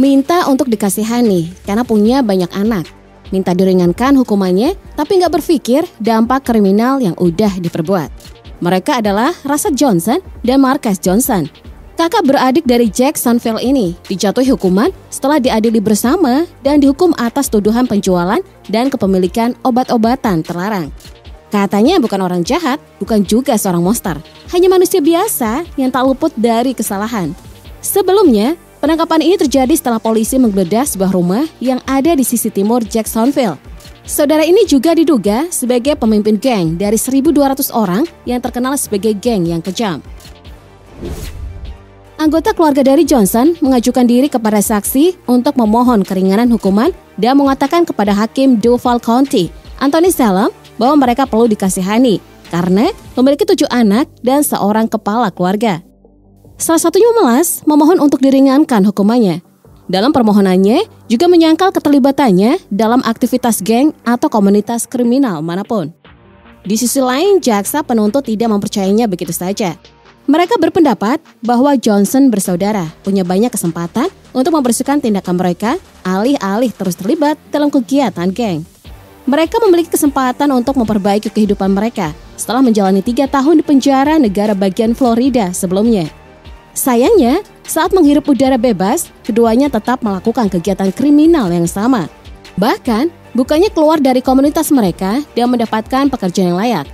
Minta untuk dikasihani karena punya banyak anak. Minta diringankan hukumannya, tapi nggak berpikir dampak kriminal yang udah diperbuat. Mereka adalah Rashad Johnson dan Marques Johnson. Kakak beradik dari Jacksonville ini dijatuhi hukuman setelah diadili bersama dan dihukum atas tuduhan penjualan dan kepemilikan obat-obatan terlarang. Katanya bukan orang jahat, bukan juga seorang monster, hanya manusia biasa yang tak luput dari kesalahan. Sebelumnya, penangkapan ini terjadi setelah polisi menggeledah sebuah rumah yang ada di sisi timur Jacksonville. Saudara ini juga diduga sebagai pemimpin geng dari 1.200 orang yang terkenal sebagai geng yang kejam. Anggota keluarga dari Johnson mengajukan diri kepada saksi untuk memohon keringanan hukuman dan mengatakan kepada Hakim Duval County, Anthony Salem, bahwa mereka perlu dikasihani karena memiliki 7 anak dan seorang kepala keluarga. Salah satunya memelas memohon untuk diringankan hukumannya. Dalam permohonannya juga menyangkal keterlibatannya dalam aktivitas geng atau komunitas kriminal manapun. Di sisi lain, jaksa penuntut tidak mempercayainya begitu saja. Mereka berpendapat bahwa Johnson bersaudara punya banyak kesempatan untuk membersihkan tindakan mereka alih-alih terus terlibat dalam kegiatan geng. Mereka memiliki kesempatan untuk memperbaiki kehidupan mereka setelah menjalani 3 tahun di penjara negara bagian Florida sebelumnya. Sayangnya, saat menghirup udara bebas, keduanya tetap melakukan kegiatan kriminal yang sama. Bahkan, bukannya keluar dari komunitas mereka dan mendapatkan pekerjaan yang layak.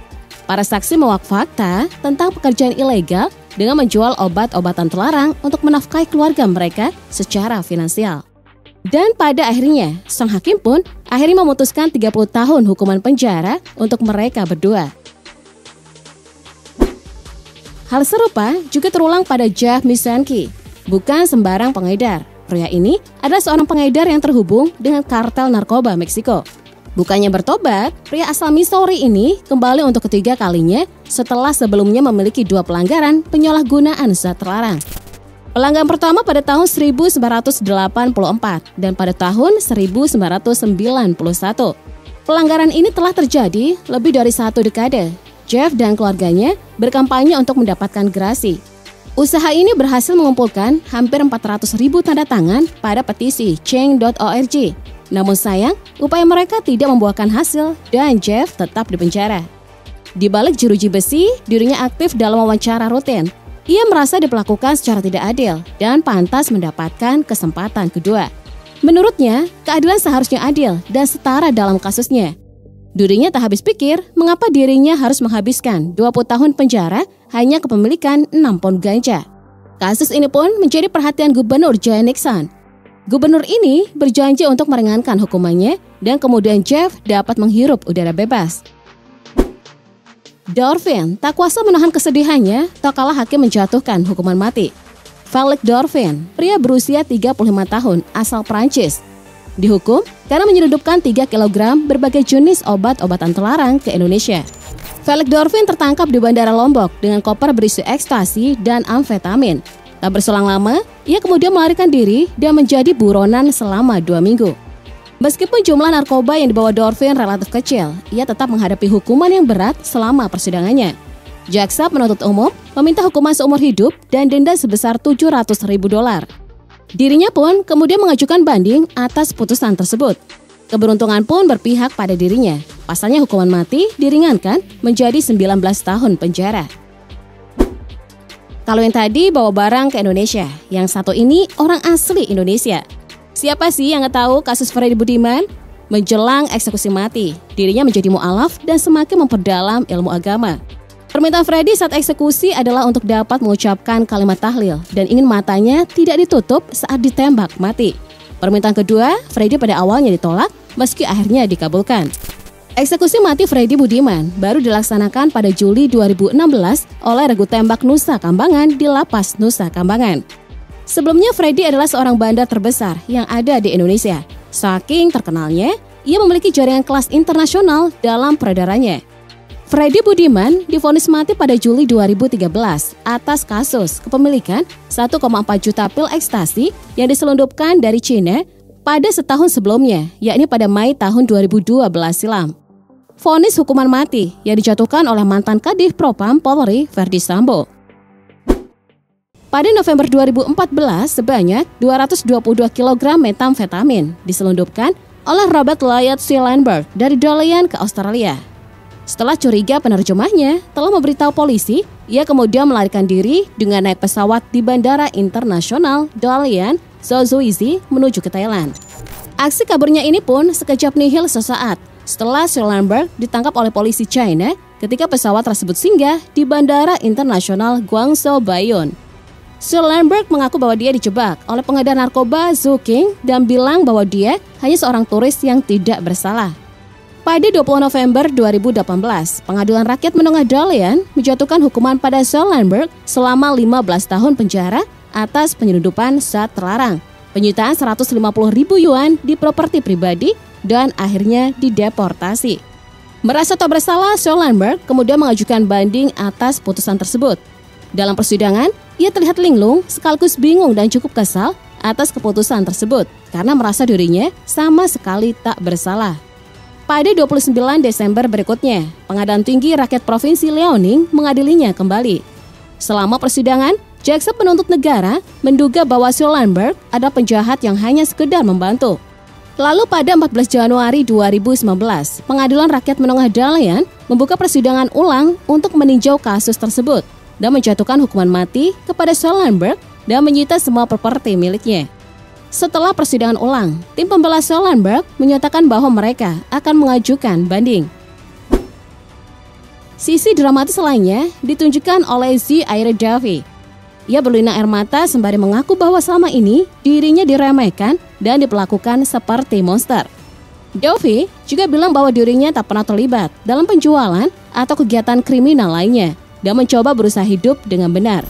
Para saksi mewak fakta tentang pekerjaan ilegal dengan menjual obat-obatan terlarang untuk menafkahi keluarga mereka secara finansial. Dan pada akhirnya, sang hakim pun akhirnya memutuskan 30 tahun hukuman penjara untuk mereka berdua. Hal serupa juga terulang pada Jeff Misanki, bukan sembarang pengedar. Pria ini adalah seorang pengedar yang terhubung dengan kartel narkoba Meksiko. Bukannya bertobat, pria asal Missouri ini kembali untuk ketiga kalinya setelah sebelumnya memiliki 2 pelanggaran penyalahgunaan zat terlarang. Pelanggaran pertama pada tahun 1984 dan pada tahun 1991. Pelanggaran ini telah terjadi lebih dari 1 dekade. Jeff dan keluarganya berkampanye untuk mendapatkan gerasi. Usaha ini berhasil mengumpulkan hampir 400.000 tanda tangan pada petisi Change.org. Namun sayang, upaya mereka tidak membuahkan hasil dan Jeff tetap dipenjara. Di balik jeruji besi, dirinya aktif dalam wawancara rutin. Ia merasa diperlakukan secara tidak adil dan pantas mendapatkan kesempatan kedua. Menurutnya, keadilan seharusnya adil dan setara dalam kasusnya. Dirinya tak habis pikir mengapa dirinya harus menghabiskan 20 tahun penjara hanya kepemilikan 6 pound ganja. Kasus ini pun menjadi perhatian Gubernur Joe Nixon. Gubernur ini berjanji untuk meringankan hukumannya dan kemudian Jeff dapat menghirup udara bebas. Dorfin tak kuasa menahan kesedihannya tak kala hakim menjatuhkan hukuman mati. Felix Dorfin, pria berusia 35 tahun asal Prancis, dihukum karena menyelundupkan 3 kg berbagai jenis obat-obatan terlarang ke Indonesia. Felix Dorfin tertangkap di Bandara Lombok dengan koper berisi ekstasi dan amfetamin. Tak berselang lama, ia kemudian melarikan diri dan menjadi buronan selama 2 minggu. Meskipun jumlah narkoba yang dibawa Dorfin relatif kecil, ia tetap menghadapi hukuman yang berat selama persidangannya. Jaksa penuntut umum meminta hukuman seumur hidup dan denda sebesar $700.000. Dirinya pun kemudian mengajukan banding atas putusan tersebut. Keberuntungan pun berpihak pada dirinya. Pasalnya hukuman mati diringankan menjadi 19 tahun penjara. Kalau yang tadi bawa barang ke Indonesia, yang satu ini orang asli Indonesia. Siapa sih yang nggak tahu kasus Freddy Budiman? Menjelang eksekusi mati, dirinya menjadi mu'alaf dan semakin memperdalam ilmu agama. Permintaan Freddy saat eksekusi adalah untuk dapat mengucapkan kalimat tahlil dan ingin matanya tidak ditutup saat ditembak mati. Permintaan kedua, Freddy pada awalnya ditolak meski akhirnya dikabulkan. Eksekusi mati Freddy Budiman baru dilaksanakan pada Juli 2016 oleh Regu Tembak Nusa Kambangan di Lapas Nusa Kambangan. Sebelumnya Freddy adalah seorang bandar terbesar yang ada di Indonesia. Saking terkenalnya, ia memiliki jaringan kelas internasional dalam peredarannya. Freddy Budiman divonis mati pada Juli 2013 atas kasus kepemilikan 1,4 juta pil ekstasi yang diselundupkan dari Cina pada setahun sebelumnya, yakni pada Mei tahun 2012 silam. Vonis hukuman mati yang dijatuhkan oleh mantan Kadif Propam Polri Verdi Sambo. Pada November 2014, sebanyak 222 kg metamfetamin diselundupkan oleh Robert Lloyd Schellenberg dari Dalian ke Australia. Setelah curiga penerjemahnya telah memberitahu polisi, ia kemudian melarikan diri dengan naik pesawat di Bandara Internasional Dalian, Sulawesi menuju ke Thailand. Aksi kaburnya ini pun sekejap nihil sesaat setelah Schellenberg ditangkap oleh polisi China ketika pesawat tersebut singgah di Bandara Internasional Guangzhou Baiyun. Schellenberg mengaku bahwa dia dijebak oleh pengedar narkoba Zhu King dan bilang bahwa dia hanya seorang turis yang tidak bersalah. Pada 20 November 2018, Pengadilan Rakyat Menengah Dalian menjatuhkan hukuman pada Schellenberg selama 15 tahun penjara atas penyelundupan zat terlarang, penyitaan 150.000 yuan di properti pribadi, dan akhirnya dideportasi. Merasa tak bersalah, Schellenberg kemudian mengajukan banding atas putusan tersebut. Dalam persidangan, ia terlihat linglung sekaligus bingung dan cukup kesal atas keputusan tersebut karena merasa dirinya sama sekali tak bersalah. Pada 29 Desember berikutnya, Pengadilan Tinggi Rakyat Provinsi Liaoning mengadilinya kembali. Selama persidangan, jaksa penuntut negara menduga bahwa Schellenberg adalah penjahat yang hanya sekedar membantu. Lalu pada 14 Januari 2019, Pengadilan Rakyat Menengah Dalian membuka persidangan ulang untuk meninjau kasus tersebut dan menjatuhkan hukuman mati kepada Schellenberg dan menyita semua properti miliknya. Setelah persidangan ulang, tim pembela Schellenberg menyatakan bahwa mereka akan mengajukan banding. Sisi dramatis lainnya ditunjukkan oleh Zaire Davy. Ia berlinang air mata sembari mengaku bahwa selama ini dirinya diremehkan dan diperlakukan seperti monster. Davy juga bilang bahwa dirinya tak pernah terlibat dalam penjualan atau kegiatan kriminal lainnya dan mencoba berusaha hidup dengan benar.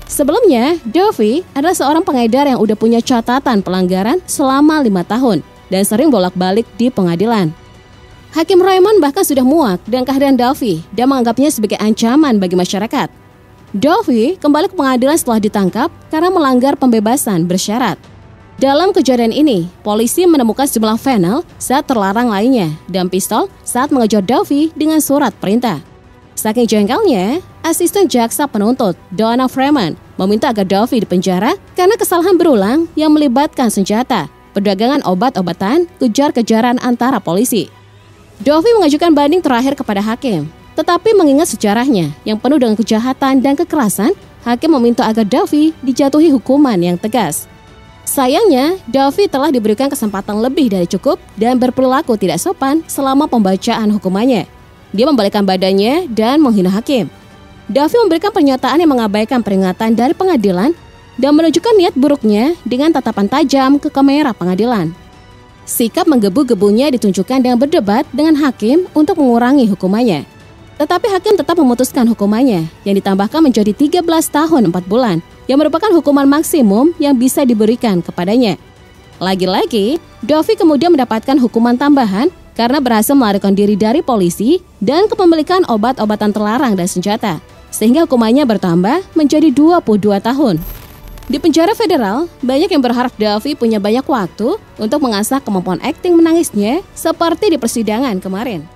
Sebelumnya, Davy adalah seorang pengedar yang udah punya catatan pelanggaran selama 5 tahun dan sering bolak-balik di pengadilan. Hakim Raymond bahkan sudah muak dengan kehadiran Davy dan menganggapnya sebagai ancaman bagi masyarakat. Davy kembali ke pengadilan setelah ditangkap karena melanggar pembebasan bersyarat. Dalam kejadian ini, polisi menemukan sejumlah fentanyl, zat terlarang lainnya, dan pistol saat mengejar Davy dengan surat perintah. Saking jengkelnya, asisten jaksa penuntut, Donna Freeman, meminta agar Davy dipenjara karena kesalahan berulang yang melibatkan senjata, perdagangan obat-obatan, kejar-kejaran antara polisi. Davy mengajukan banding terakhir kepada hakim, tetapi mengingat sejarahnya yang penuh dengan kejahatan dan kekerasan, hakim meminta agar Davy dijatuhi hukuman yang tegas. Sayangnya, Davy telah diberikan kesempatan lebih dari cukup dan berperilaku tidak sopan selama pembacaan hukumannya. Dia membalikkan badannya dan menghina hakim. Davy memberikan pernyataan yang mengabaikan peringatan dari pengadilan dan menunjukkan niat buruknya dengan tatapan tajam ke kamera pengadilan. Sikap menggebu-gebunya ditunjukkan dengan berdebat dengan hakim untuk mengurangi hukumannya. Tetapi hakim tetap memutuskan hukumannya yang ditambahkan menjadi 13 tahun 4 bulan yang merupakan hukuman maksimum yang bisa diberikan kepadanya. Lagi-lagi, Davy kemudian mendapatkan hukuman tambahan karena berhasil melarikan diri dari polisi dan kepemilikan obat-obatan terlarang dan senjata, sehingga hukumannya bertambah menjadi 22 tahun. Di penjara federal, banyak yang berharap Davy punya banyak waktu untuk mengasah kemampuan akting menangisnya seperti di persidangan kemarin.